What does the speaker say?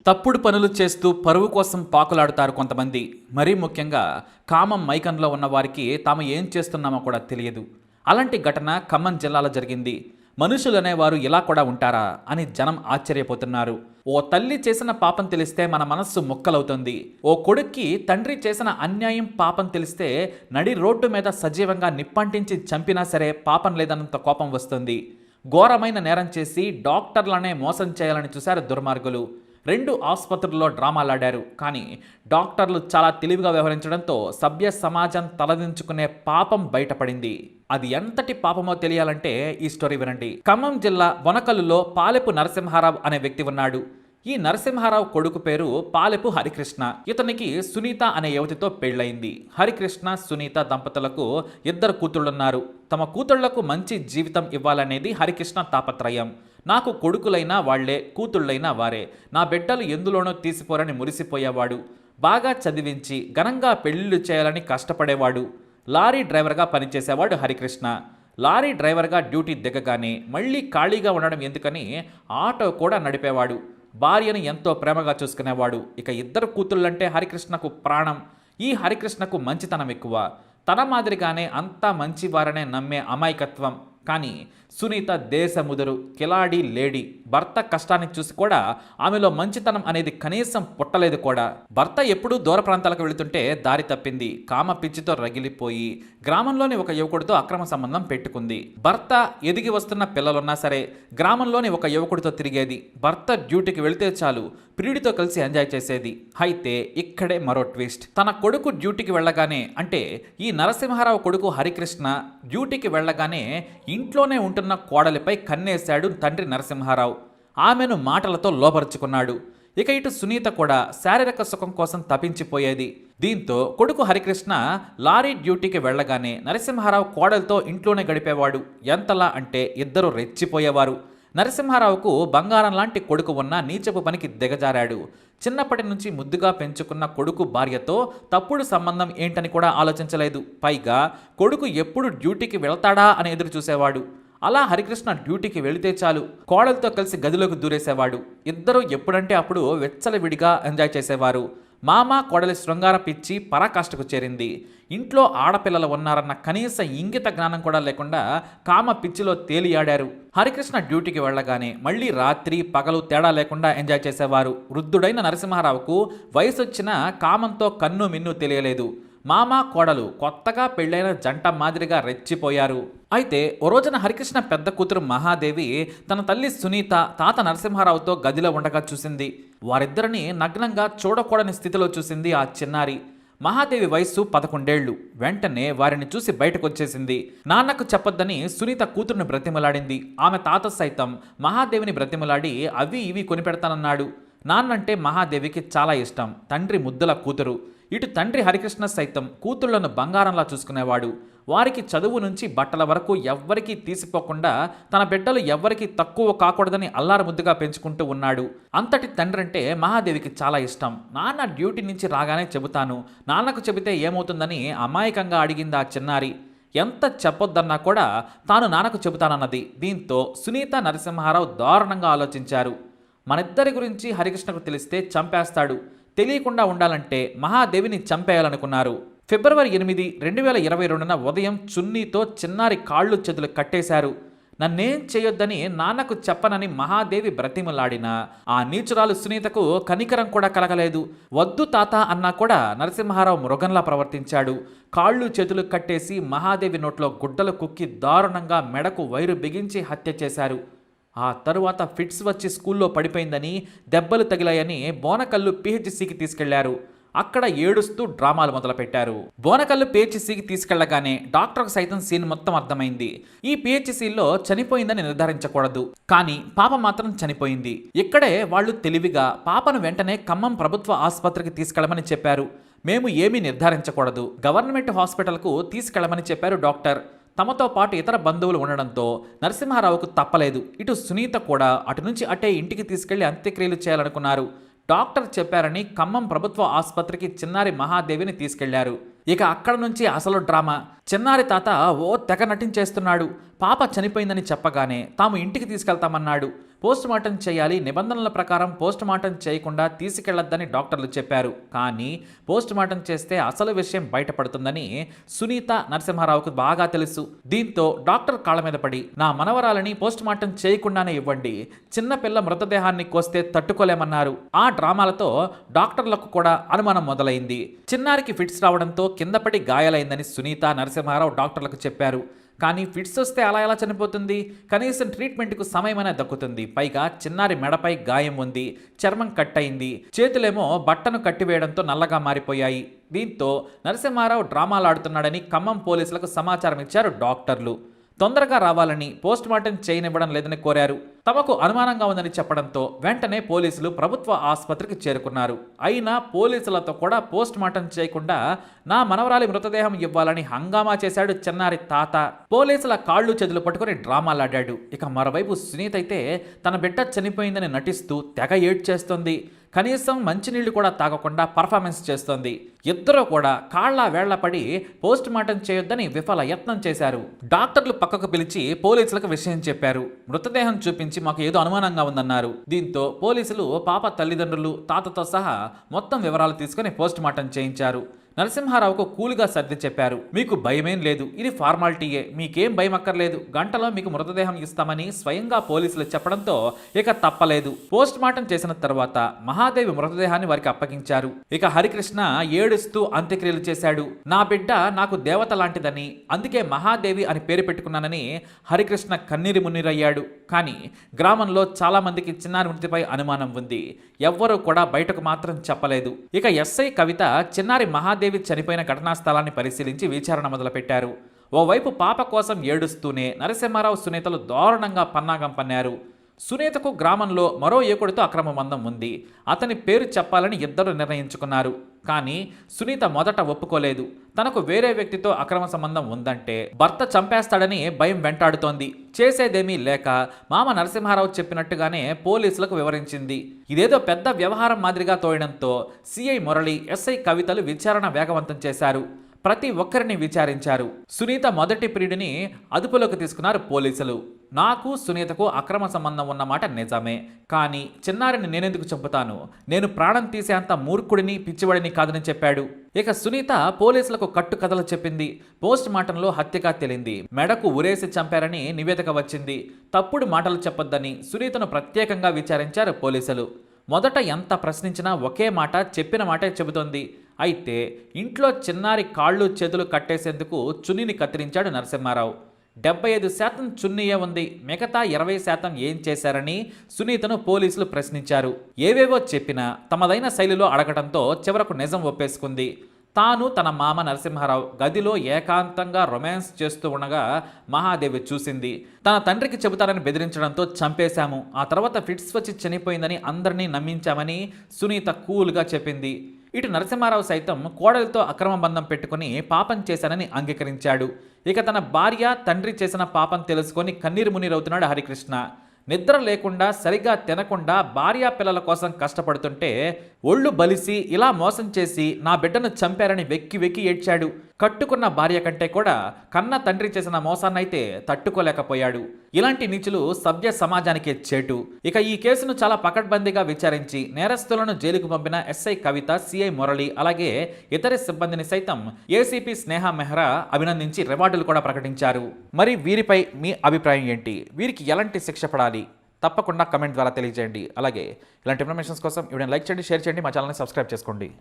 తప్పుడు పనులు చేస్తూ పరువు కోసం పాకులాడుతారు కొంతమంది. మరీ ముఖ్యంగా కామం మైకంలో ఉన్న వారికి తాము ఏం చేస్తున్నామో కూడా తెలియదు. అలాంటి ఘటన ఖమ్మం జిల్లాలో జరిగింది. మనుషులనేవారు ఇలా కూడా ఉంటారా అని జనం ఆశ్చర్యపోతున్నారు. ఓ తల్లి చేసిన పాపం తెలిస్తే మన మనస్సు ముక్కలవుతుంది. ఓ కొడుక్కి తండ్రి చేసిన అన్యాయం పాపం తెలిస్తే నడి రోడ్డు మీద సజీవంగా నిప్పంటించి చంపినా సరే పాపం లేదన్నంత కోపం వస్తుంది. ఘోరమైన నేరం చేసి డాక్టర్లనే మోసం చేయాలని చూశారు దుర్మార్గులు. 2 ఆసుపత్రుల్లో డ్రామాలాడారు. కానీ డాక్టర్లు చాలా తెలివిగా వ్యవహరించడంతో సభ్య సమాజం తలదించుకునే పాపం బయటపడింది. అది ఎంతటి పాపమో తెలియాలంటే ఈ స్టోరీ వినండి. ఖమ్మం జిల్లా బొనకల్లులో పాలెపు నరసింహారావు అనే వ్యక్తి ఉన్నాడు. ఈ నరసింహారావు కొడుకు పేరు పాలెపు హరికృష్ణ. ఇతనికి సునీత అనే యువతితో పెళ్లయింది. హరికృష్ణ సునీత దంపతులకు 2 కూతుళ్లున్నారు. తమ కూతుళ్లకు మంచి జీవితం ఇవ్వాలనేది హరికృష్ణ తాపత్రయం. నాకు కొడుకులైనా వాళ్లే, కూతుళ్ళైనా వారే, నా బిడ్డలు ఎందులోనో తీసిపోరని మురిసిపోయేవాడు. బాగా చదివించి ఘనంగా పెళ్లిళ్ళు చేయాలని కష్టపడేవాడు. లారీ డ్రైవర్గా పనిచేసేవాడు హరికృష్ణ. లారీ డ్రైవర్గా డ్యూటీ దిగగానే మళ్ళీ ఖాళీగా ఉండడం ఎందుకని ఆటో కూడా నడిపేవాడు. భార్యను ఎంతో ప్రేమగా చూసుకునేవాడు. ఇక 2 కూతుళ్ళంటే హరికృష్ణకు ప్రాణం. ఈ హరికృష్ణకు మంచితనం ఎక్కువ. తన మాదిరిగానే అంతా మంచివారనే నమ్మే అమాయకత్వం. కానీ సునీత దేశముదురు, కిలాడి లేడీ. భర్త కష్టాన్ని చూసి కూడా ఆమెలో మంచితనం అనేది కనీసం పుట్టలేదు కూడా. భర్త ఎప్పుడూ దూర ప్రాంతాలకు వెళుతుంటే దారి తప్పింది. కామ పిచ్చితో రగిలిపోయి గ్రామంలోని ఒక యువకుడితో అక్రమ సంబంధం పెట్టుకుంది. భర్త ఎదిగి వస్తున్న పిల్లలున్నా సరే గ్రామంలోని ఒక యువకుడితో తిరిగేది. భర్త డ్యూటీకి వెళితే చాలు ప్రియుడితో కలిసి ఎంజాయ్ చేసేది. అయితే ఇక్కడే మరో ట్విస్ట్. తన కొడుకు డ్యూటీకి వెళ్ళగానే, అంటే ఈ నరసింహారావు కొడుకు హరికృష్ణ డ్యూటీకి వెళ్ళగానే ఇంట్లోనే ఉంటున్న కోడలిపై కన్నేశాడు తండ్రి నరసింహారావు. ఆమెను మాటలతో లోపరుచుకున్నాడు. ఇక ఇటు సునీత కూడా శారీరక సుఖం కోసం తపించిపోయేది. దీంతో కొడుకు హరికృష్ణ లారీ డ్యూటీకి వెళ్ళగానే నరసింహారావు కోడలతో ఇంట్లోనే గడిపేవాడు. ఎంతలా అంటే 2 రెచ్చిపోయేవారు. నరసింహారావుకు బంగారం లాంటి కొడుకు ఉన్న నీచపు పనికి దిగజారాడు. చిన్నప్పటి నుంచి ముద్దుగా పెంచుకున్న కొడుకు భార్యతో తప్పుడు సంబంధం ఏంటని కూడా ఆలోచించలేదు. పైగా కొడుకు ఎప్పుడు డ్యూటీకి వెళ్తాడా అని ఎదురు చూసేవాడు. అలా హరికృష్ణ డ్యూటీకి వెళితే చాలు కోడలతో కలిసి గదిలోకి దూరేసేవాడు. 2 ఎప్పుడంటే అప్పుడు వెచ్చలవిడిగా ఎంజాయ్ చేసేవారు. మామ కోడలి శృంగార పిచ్చి పరాకాష్ఠకు చేరింది. ఇంట్లో ఆడపిల్లలు ఉన్నారన్న కనీస ఇంగిత జ్ఞానం కూడా లేకుండా కామ పిచ్చిలో తేలియాడారు. హరికృష్ణ డ్యూటీకి వెళ్ళగానే మళ్ళీ రాత్రి పగలు తేడా లేకుండా ఎంజాయ్ చేసేవారు. వృద్ధుడైన నరసింహారావుకు వయసొచ్చిన కామంతో కన్ను మిన్ను తెలియలేదు. మామ కోడలు కొత్తగా పెళ్ళైన జంట మాదిరిగా రెచ్చిపోయారు. అయితే ఓ రోజున హరికృష్ణ పెద్ద కూతురు మహాదేవి తన తల్లి సునీత తాత నరసింహారావుతో గదిలో ఉండగా చూసింది. వారిద్దరిని నగ్నంగా చూడకూడని స్థితిలో చూసింది ఆ చిన్నారి. మహాదేవి వయస్సు 11 ఏళ్లు. వెంటనే వారిని చూసి బయటకొచ్చేసింది. నాన్నకు చెప్పొద్దని సునీత కూతురుని బ్రతిమలాడింది. ఆమె తాత సైతం మహాదేవిని బ్రతిమలాడి అవి ఇవి కొనిపెడతానన్నాడు. నాన్నంటే మహాదేవికి చాలా ఇష్టం. తండ్రి ముద్దుల కూతురు. ఇటు తండ్రి హరికృష్ణ సైతం కూతుళ్లను బంగారంలా చూసుకునేవాడు. వారికి చదువు నుంచి బట్టల వరకు ఎవ్వరికీ తీసిపోకుండా తన బిడ్డలు ఎవ్వరికీ తక్కువ కాకూడదని అల్లారు ముద్దుగా పెంచుకుంటూ ఉన్నాడు. అంతటి తండ్రంటే మహాదేవికి చాలా ఇష్టం. నాన్న డ్యూటీ నుంచి రాగానే చెబుతాను, నాన్నకు చెబితే ఏమవుతుందని అమాయకంగా అడిగింది ఆ చిన్నారి. ఎంత చెప్పొద్దన్నా కూడా తాను నాన్నకు చెబుతానన్నది. దీంతో సునీత నరసింహారావు దారుణంగా ఆలోచించారు. మనిద్దరి గురించి హరికృష్ణకు తెలిస్తే చంపేస్తాడు. తెలియకుండా ఉండాలంటే మహాదేవిని చంపేయాలనుకున్నారు. ఫిబ్రవరి 8, 2022న ఉదయం చున్నీతో చిన్నారి కాళ్ళు చేతులు కట్టేశారు. నన్నేం చేయొద్దని నాన్నకు చెప్పనని మహాదేవి బ్రతిమలాడినా ఆ నీచురాలు సునీతకు కనికరం కూడా కలగలేదు. వద్దు తాత అన్నా కూడా నరసింహారావు మృగంలా ప్రవర్తించాడు. కాళ్ళు చేతులు కట్టేసి మహాదేవి నోట్లో గుడ్డలు కుక్కి దారుణంగా మెడకు వైరు బిగించి హత్య చేశారు. ఆ తరువాత ఫిట్స్ వచ్చి స్కూల్లో పడిపోయిందని, దెబ్బలు తగిలాయని బోనకల్లు పిహెచ్సికి తీసుకెళ్లారు. అక్కడ ఏడుస్తూ డ్రామాలు మొదలుపెట్టారు. బోనకల్లు పిహెచ్సికి తీసుకెళ్లగానే డాక్టర్కు సైతం సీన్ మొత్తం అర్థమైంది. ఈ పిహెచ్సిలో చనిపోయిందని నిర్ధారించకూడదు, కానీ పాప మాత్రం చనిపోయింది. ఇక్కడే వాళ్ళు తెలివిగా పాపను వెంటనే ఖమ్మం ప్రభుత్వ ఆసుపత్రికి తీసుకెళ్లమని చెప్పారు. మేము ఏమీ నిర్ధారించకూడదు, గవర్నమెంట్ హాస్పిటల్కు తీసుకెళ్లమని చెప్పారు డాక్టర్. తమతో పాటు ఇతర బంధువులు ఉండడంతో నరసింహారావుకు తప్పలేదు. ఇటు సునీత కూడా అటు నుంచి అటే ఇంటికి తీసుకెళ్లి అంత్యక్రియలు చేయాలనుకున్నారు. డాక్టర్ చెప్పారని ఖమ్మం ప్రభుత్వ ఆసుపత్రికి చిన్నారి మహాదేవిని తీసుకెళ్లారు. ఇక అక్కడ నుంచి అసలు డ్రామా. చిన్నారి తాత ఓ తెగ నటించేస్తున్నాడు. పాప చనిపోయిందని చెప్పగానే తాము ఇంటికి తీసుకెళ్తామన్నాడు. పోస్టుమార్టం చేయాలి, నిబంధనల ప్రకారం పోస్టుమార్టం చేయకుండా తీసుకెళ్లొద్దని డాక్టర్లు చెప్పారు. కానీ పోస్టుమార్టం చేస్తే అసలు విషయం బయటపడుతుందని సునీత నరసింహారావుకు బాగా తెలుసు. దీంతో డాక్టర్ కాళ్ళ మీద పడి నా మనవరాలని పోస్టుమార్టం చేయకుండానే ఇవ్వండి, చిన్నపిల్ల మృతదేహాన్ని కోస్తే తట్టుకోలేమన్నారు. ఆ డ్రామాలతో డాక్టర్లకు కూడా అనుమానం మొదలైంది. చిన్నారికి ఫిట్స్ రావడంతో కిందపడి గాయాలైందని సునీత నరసింహారావు డాక్టర్లకు చెప్పారు. కానీ ఫిట్స్ వస్తే అలా ఎలా చనిపోతుంది? కనీసం ట్రీట్మెంట్కు సమయమైనా దక్కుతుంది. పైగా చిన్నారి మెడపై గాయం ఉంది, చర్మం కట్ అయింది, చేతులేమో బట్టను కట్టివేయడంతో నల్లగా మారిపోయాయి. దీంతో నరసింహారావు డ్రామాలాడుతున్నాడని ఖమ్మం పోలీసులకు సమాచారం ఇచ్చారు డాక్టర్లు. తొందరగా రావాలని పోస్టుమార్టం చేయనివ్వడం లేదని కోరారు. తమకు అనుమానంగా ఉందని చెప్పడంతో వెంటనే పోలీసులు ప్రభుత్వ ఆసుపత్రికి చేరుకున్నారు. అయినా పోలీసులతో కూడా పోస్టుమార్టం చేయకుండా నా మనవరాలి మృతదేహం ఇవ్వాలని హంగామా చేశాడు చిన్నారి తాత. పోలీసుల కాళ్ళు చేతులు పట్టుకుని డ్రామాలాడాడు. ఇక మరోవైపు సునీత అయితే తన బిడ్డ చనిపోయిందని నటిస్తూ తెగ ఏడ్చేస్తోంది. కనీసం మంచినీళ్లు కూడా తాగకుండా పర్ఫార్మెన్స్ చేస్తోంది. ఇద్దరూ కూడా కాళ్ల వేళ్ల పడి పోస్టుమార్టం చేయొద్దని విఫల యత్నం చేశారు. డాక్టర్లు పక్కకు పిలిచి పోలీసులకు విషయం చెప్పారు. మృతదేహం చూపించి మాకు ఏదో అనుమానంగా ఉందన్నారు. దీంతో పోలీసులు పాప తల్లిదండ్రులు, తాతతో సహా మొత్తం వివరాలు తీసుకుని పోస్టుమార్టం చేయించారు. నరసింహారావుకు కూలుగా సర్ది చెప్పారు. మీకు భయమేం లేదు, ఇది ఫార్మాలిటీయే, మీకేం భయం అక్కర్లేదు, గంటలో మీకు మృతదేహం ఇస్తామని స్వయంగా పోలీసులు చెప్పడంతో ఇక తప్పలేదు. పోస్టుమార్టం చేసిన తర్వాత మహాదేవి మృతదేహాన్ని వారికి అప్పగించారు. ఇక హరికృష్ణ ఏడుస్తూ అంత్యక్రియలు చేశాడు. నా బిడ్డ నాకు దేవత లాంటిదని, అందుకే మహాదేవి అని పేరు పెట్టుకున్నానని హరికృష్ణ కన్నీరు మున్నీరయ్యాడు. కానీ గ్రామంలో చాలా మందికి చిన్నారి మృతిపై అనుమానం ఉంది. ఎవ్వరూ కూడా బయటకు మాత్రం చెప్పలేదు. ఇక ఎస్ఐ కవిత చిన్నారి మహాదేవి చనిపోయిన ఘటనా స్థలాన్ని పరిశీలించి విచారణ మొదలుపెట్టారు. ఓవైపు పాప కోసం ఏడుస్తూనే నరసింహారావు సునీతలు దారుణంగా పన్నాగం పన్నారు. సునీతకు గ్రామంలో మరో యువకుడితో అక్రమ బంధం ఉంది. అతని పేరు చెప్పాలని ఇద్దరు నిర్ణయించుకున్నారు. కానీ సునీత మొదట ఒప్పుకోలేదు. తనకు వేరే వ్యక్తితో అక్రమ సంబంధం ఉందంటే భర్త చంపేస్తాడని భయం వెంటాడుతోంది. చేసేదేమీ లేక మామ నరసింహారావు చెప్పినట్టుగానే పోలీసులకు వివరించింది. ఇదేదో పెద్ద వ్యవహారం మాదిరిగా తోయడంతో సిఐ మురళి, ఎస్ఐ కవితలు విచారణ వేగవంతం చేశారు. ప్రతి ఒక్కరిని విచారించారు. సునీత మొదటి పీరియడ్ని అదుపులోకి తీసుకున్నారు పోలీసులు. నాకు సునీతకు అక్రమ సంబంధం ఉన్నమాట నిజమే, కానీ చిన్నారిని నేనెందుకు చంపుతాను? నేను ప్రాణం తీసే అంత మూర్ఖుడిని, పిచ్చివాడిని కాదని చెప్పాడు. ఇక సునీత పోలీసులకు కట్టుకథలు చెప్పింది. పోస్ట్ మార్టంలో హత్యగా తేలింది. మెడకు ఉరేసి చంపారని నివేదిక వచ్చింది. తప్పుడు మాటలు చెప్పొద్దని సునీతను ప్రత్యేకంగా విచారించారు పోలీసులు. మొదట ఎంత ప్రశ్నించినా ఒకే మాట, చెప్పిన మాటే చెబుతోంది. అయితే ఇంట్లో చిన్నారి కాళ్ళు చేతులు కట్టేసేందుకు చున్నీని కత్తిరించాడు నరసింహారావు. 75% చున్నీయే ఉంది, మిగతా 20% ఏం చేశారని సునీతను పోలీసులు ప్రశ్నించారు. ఏవేవో చెప్పినా తమదైన శైలిలో అడగడంతో చివరకు నిజం ఒప్పేసుకుంది. తాను తన మామ నరసింహారావు గదిలో ఏకాంతంగా రొమాన్స్ చేస్తూ ఉండగా మహాదేవి చూసింది. తన తండ్రికి చెబుతారని బెదిరించడంతో చంపేశాము. ఆ తర్వాత ఫిట్స్ వచ్చి చనిపోయిందని అందరినీ నమ్మించామని సునీత కూల్గా చెప్పింది. ఇటు నరసింహారావు సైతం కోడలితో అక్రమ బంధం పెట్టుకుని పాపం చేశానని అంగీకరించాడు. ఇక తన భార్య, తండ్రి చేసిన పాపం తెలుసుకొని కన్నీరు మున్నీరవుతున్నాడు హరికృష్ణ. నిద్ర లేకుండా, సరిగా తినకుండా భార్యా పిల్లల కోసం కష్టపడుతుంటే ఒళ్ళు బలిసి ఇలా మోసం చేసి నా బిడ్డను చంపారని వెక్కి వెక్కి ఏడ్చాడు. కట్టుకున్న భార్య కంటే కూడా కన్న తండ్రి చేసిన మోసాన్నైతే తట్టుకోలేకపోయాడు. ఇలాంటి నీచులు సభ్య సమాజానికే చేటు. ఇక ఈ కేసును చాలా పకడ్బందీగా విచారించి నేరస్తులను జైలుకు పంపిన ఎస్ఐ కవిత, సిఐ మురళి, అలాగే ఇతర సిబ్బందిని సైతం ఏసీపీ స్నేహ మెహ్రా అభినందించి రివార్డులు కూడా ప్రకటించారు. మరి వీరిపై మీ అభిప్రాయం ఏంటి? వీరికి ఎలాంటి శిక్ష పడాలి? తప్పకుండా కమెంట్ ద్వారా తెలియజేయండి. అలాగే ఇలాంటి ఇన్ఫర్మేషన్స్ కోసం వీడియోని లైక్ చేయండి, షేర్ చేయండి, మా ఛానల్ని సబ్స్క్రైబ్ చేసుకోండి.